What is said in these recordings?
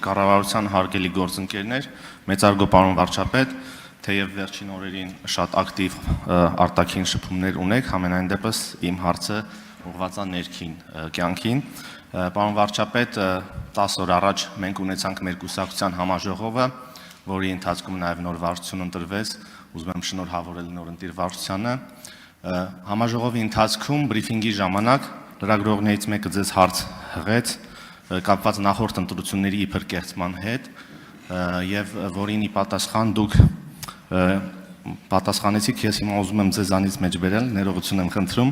կառավարության հարգելի գործընկերներ, մեծարգո պարոն վարչապետ, թեև վերջին օրերին շատ ակտիվ արտաքին շփումներ ունեք, համենայն դեպս իմ հարցը ուղղված է ներքին կյանքին։ Պարոն վարչապետ, 10 օր առաջ մենք ունեցանք մեր կուսակցության համաժողովը, որի ընթացքում նաև նոր վարչություն ընտրվեց, ուզում եմ շնորհավորել նոր ընտիր վարչությանը։ Համաժողովի ընթացքում բրիֆինգի ժամանակ լրագրողներից մեկը ձեզ հարց հղեց կապված նախորդ ընտրությունների իբր կեղծման հետ եւ որին ի պատասխան դուք պատասխանեցիք, ես հիմա ուզում եմ ձեզանից մեջ բերել, ներողություն եմ խնդրում,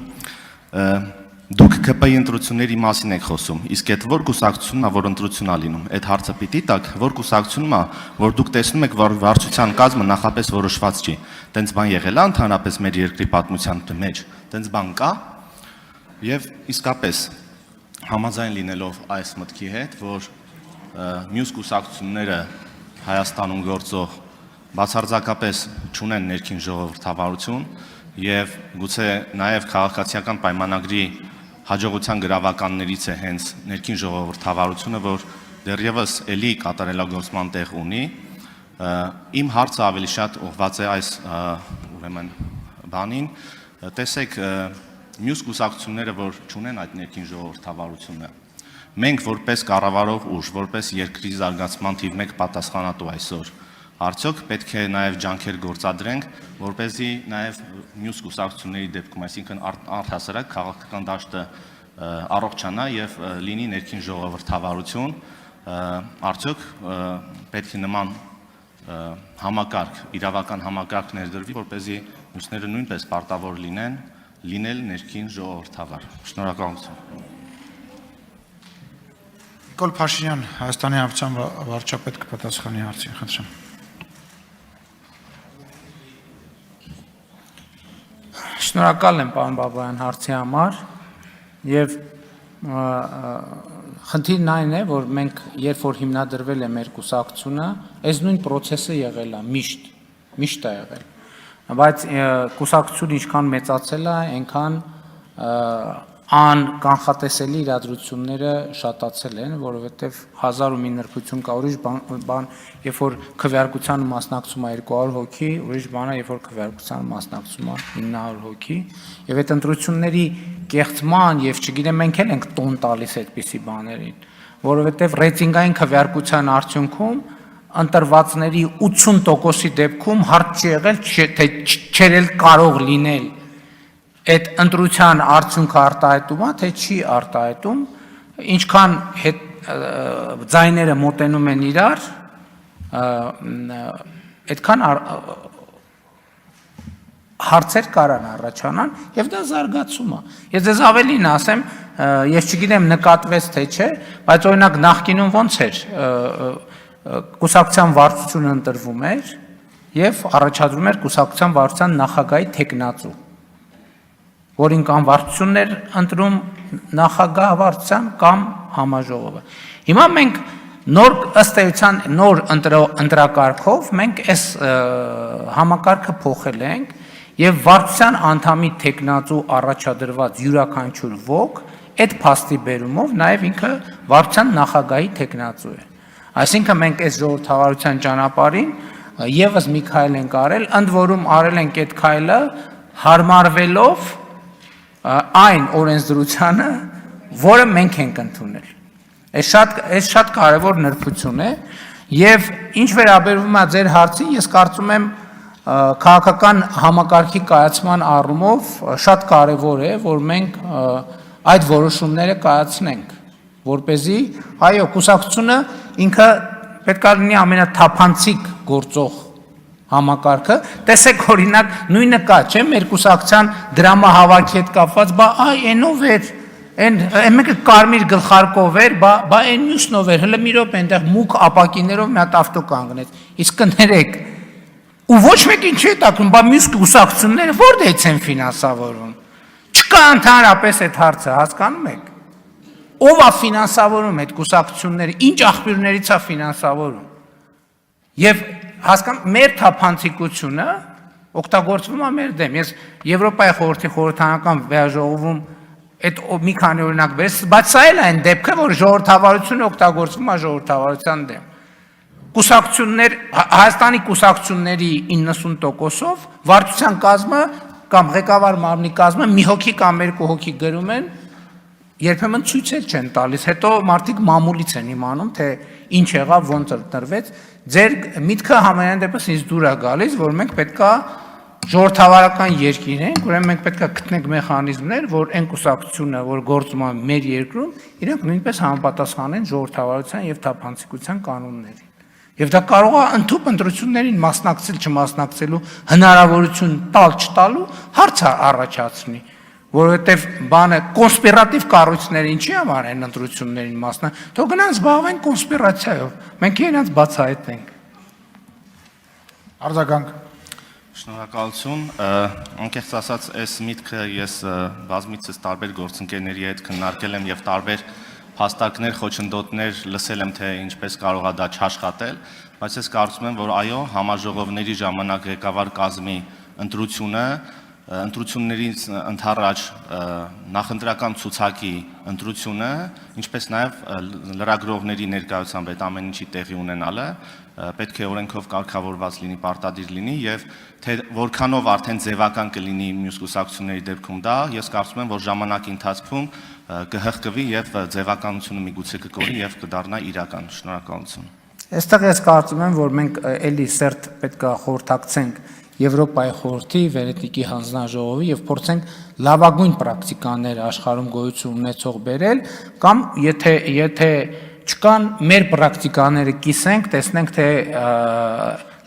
դուք ԿՊ-ի ընտրությունների մասին եք խոսում, իսկ այդ որ կուսակցությունն է, որ ընտրությունն է լինում, այդ հարցը պիտի տաք, որ կուսակցությունն է, որ դուք տեսնում եք, որ վարչության կազմը նախապես որոշված չի, տենց բան եղել է ընդհանրապես մեր երկրի պատմության մեջ, տենց բան կա եւ իսկապես համաձայն լինելով այս մտքի հետ, որ մյուս կուսակցությունները Հայաստանում գործող բացարձակապես չունեն ներքին ժողովրդավարություն եւ գուցե նաեւ քաղաքացիական պայմանագրի հաջողության գրավականներից է հենց ներքին ժողովրդավարությունը, որ դեռևս էլի կատարելագործման տեղ ունի, իմ հարցը ավելի շատ ուղղված է այս ուրեմն բանին, տեսեք մյուս կուսակցությունները, որ չունեն այդ ներքին ժողովրդավարությունը, մենք որպես կառավարող ուժ, որպես երկրի զարգացման թիվ 1 պատասխանատու այսօր, արդյոք պետք է նաև ջանքեր գործադրենք, որպեսզի նաև մյուս կուսակցությունների դեպքում, այսինքն առհասարակ քաղաքական դաշտը առողջանա եւ լինի ներքին ժողովրդավարություն, արդյոք պետք է նման համակարգ, իրավական համակարգ ներդրվի, որպեսզի մյուսները նույնպես պարտավոր լինել ներքին ժողովրդավար։ Շնորհակալություն։ Նիկոլ Փաշինյան, Հայաստանի Հանրապետության վարչապետ կպատասխանի հարցին, խնդրեմ։ Շնորհակալ եմ պարոն Բաբայան հարցի համար եւ խնդիրն այն է, որ մենք երբ որ հիմնադրվել է մեր կուսակցությունը, այս նույն process-ը եղել է միշտ է եղել։ Բայց կուսակցությունը ինչքան մեծացել է, այնքան անկանխատեսելի իրադրությունները շատացել են, որովհետև 1000 ու մի նրբություն կա, ուրիշ բան, երբ որ քվեարկությանը մասնակցում է 200 հոգի, ուրիշ բան է, երբ որ քվեարկությանը մասնակցում է 900 հոգի, եւ այդ ընտրությունների կեղծման եւ չգիտեմ մենք էլ ենք տոն տալիս այդպիսի բաներին, որովհետև ռեյտինգային քվեարկության արդյունքում ընտրվածների 80%-ի դեպքում հարց չի եղել, թե չէր էլ կարող լինել այդ ընտրության արդյունքը արտահայտում է, թե չի արտահայտում, ինչքան ձայները մոտենում են իրար, այդքան հարցեր կարան առաջանան եւ դա զարգացում է։ Ես ձեզ ավելին ասեմ, ես չգիտեմ նկատվեց թե չէ, բայց օրինակ նախկինում ոնց էր կուսակցության վարչությունը ընտրվում էր եւ առաջադրում էր կուսակցության վարչության նախագահի թեկնածու, որին կամ վարչությունն էր ընտրում նախագահ վարչության կամ համաժողովը։ Հիմա մենք ըստ էության նոր ընտրակարգով մենք այս համակարգը փոխել ենք եւ վարչության անդամի թեկնածու առաջադրված յուրաքանչյուր ոք այդ փաստի բերումով նաեւ ինքը վարչության նախագահի թեկնածու է։ Այսինքն մենք այս ժողովրդավարության ճանապարհին եւս մի քայլ ենք արել, ընդ որում արել ենք այդ քայլը հարմարվելով այն օրենսդրությանը, որը մենք ենք ընդունել։ Այս շատ կարևոր նրբություն է եւ ինչ վերաբերվում է ձեր հարցին, ես կարծում եմ քաղաքական համակարգի կայացման առումով շատ կարևոր է, որ մենք այդ որոշումները կայացնենք, որպեսզի այո, կուսակցությունը ինքը պետք է լինի ամենաթափանցիկ գործող համակարգը, տեսեք օրինակ նույնը կա, չէ՞, մեր կուսակցության դրամահավաքի հետ կապված, բա այնով էր, այն մեկը կարմիր գլխարկով էր, բա այն մյուսնով էր, հələ մի րոպե այնտեղ մուգ ապակիներով մի հատ ավտո կանգնեց։ Իսկ կներեք, ու ոչ մեկին չի հետաքրքրում, բա մյուս կուսակցությունները որտեղից են ֆինանսավորվում։ Չկա ընդհանրապես այդ հարցը, հասկանում եք։ Ով է ֆինանսավորում այդ կուսակցությունները, ինչ աղբյուրներից է ֆինանսավորում։ Եվ հասկանում մեր թափանցիկությունը օգտագործվում է մեր դեմ։ Ես Եվրոպայի խորհրդի խորհրդանական վեաժողովում Այդ մի քանի օրինակ բերես, բայց սա էլ է այն դեպքը, որ ժողովրդավարությունը օգտագործվում է ժողովրդավարության դեմ։ Կուսակցություններ, Հայաստանի կուսակցությունների 90%-ով վարչության կազմը կամ ղեկավար մարմնի կազմը մի հոգի կամ երկու հոգի գրում են, երբեմն ցույցեր չեն տալիս, հետո մարդիկ մամուլից են իմանում, թե ինչ եղավ, ոնց ընտրվեց։ Ձեր միտքը համենայն դեպս ինձ դուր է գալիս, որ մենք պետքա ժողովրդավարական երկիր ենք, ուրեմն մենք պետքա գտնենք մեխանիզմներ, որ այն կուսակցությունը, որ գործում է մեր երկրում, իրենք նույնպես համապատասխանեն ժողովրդավարության եւ թափանցիկության կանոններին։ Եվ դա կարող է ընդհանուր ընտրություններին մասնակցել, չմասնակցելու հնարավորություն տալ չտալու հարց առաջացնի, որովհետեւ բանը կոնսպիրատիվ կառույցները ինչի համար են ընտրություններին մասնակցում, թող գնան զբաղվեն կոնսպիրացիայով, մենք իրենց բացահայտենք։ Արձագանք։ Շնորհակալություն, անկեղծ ասած, այս միտքը ես բազմիցս տարբեր գործընկերների հետ քննարկել եմ եւ տարբեր հաստակներ, խոչընդոտներ լսել եմ, թե ինչպես կարող է դա չաշխատել, բայց ես կարծում եմ, որ այո, համաժողովների ժամանակ ղեկավար կազմի ընտրությունը, ընտրություններից ընդառաջ նախընտրական ցուցակի ընտրությունը, ինչպես նաև լրագրողների ներկայությամբ այդ ամեն ինչի տեղի ունենալը պետք է օրենքով կարգավորված լինի, պարտադիր լինի եւ թե որքանով արդեն ձևական կլինի մյուս կուսակցությունների դեպքում դա, ես կարծում եմ, որ ժամանակի ընթացքում կհղկվի եւ ձևականությունը միգուցե կկորի եւ կդառնա իրական։ Շնորհակալություն։ Այստեղ ես կարծում եմ, որ մենք էլի սերտ պետք է խորհրդակցենք Եվրոպայի խորհրդի, Վենետիկի հանձնաժողովի եւ փորձենք լավագույն պրակտիկաներ աշխարհում գոյություն ունեցող բերել, կամ եթե չկան մեր պրակտիկաները կիսենք, տեսնենք թե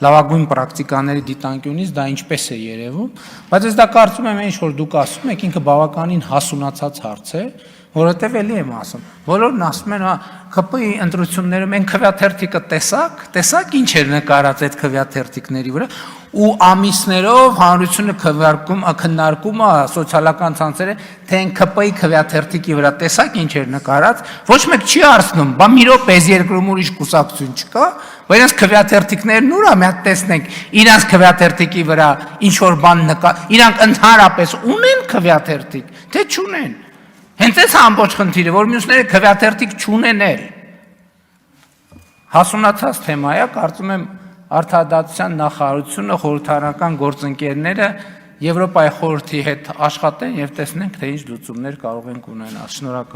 լավագույն պրակտիկաների դիտանկյունից դա ինչպես է երևում, բայց ես դա կարծում եմ ինչ որ դուք ասում եք, ինքը բավականին հասունացած հարց է, որովհետև էլի եմ ասում, բոլորն ասում են, ՀՊԻ ընտրություններում այն քվեաթերթիկը տեսակ ինչ էր նկարած այդ քվեաթերթիկների վրա, ու ամիսներով հանրությունը քննարկում է սոցիալական ցանցերը, թե այն ՀՊԻ քվեաթերթիկի վրա տեսակ ինչ էր նկարած, ոչ մեկ չի հարցնում, բա մի րոպե այս երկրում ուրիշ կուսակցություն չկա, բայց իրենց քվեաթերթիկներն ուր է, մի հատ տեսնենք, իրենց քվեաթերթիկի վրա ինչ որ բան իրանք ընդհանրապես ունեն քվեաթերթիկ, թե չունեն։ Հենց այս ամբողջ խնդիրը, որ մյուսները քվեաթերթիկ չունենել։ Հասունացած թեմա է, կարծում եմ Արդարադատության նախարարությունը, խորհրդարանական գործընկերները Եվրոպայի խորհրդի հետ աշխատեն եւ տեսնենք, թե ինչ լուծումներ կարող ենք ունենալ։ Շնորհակալ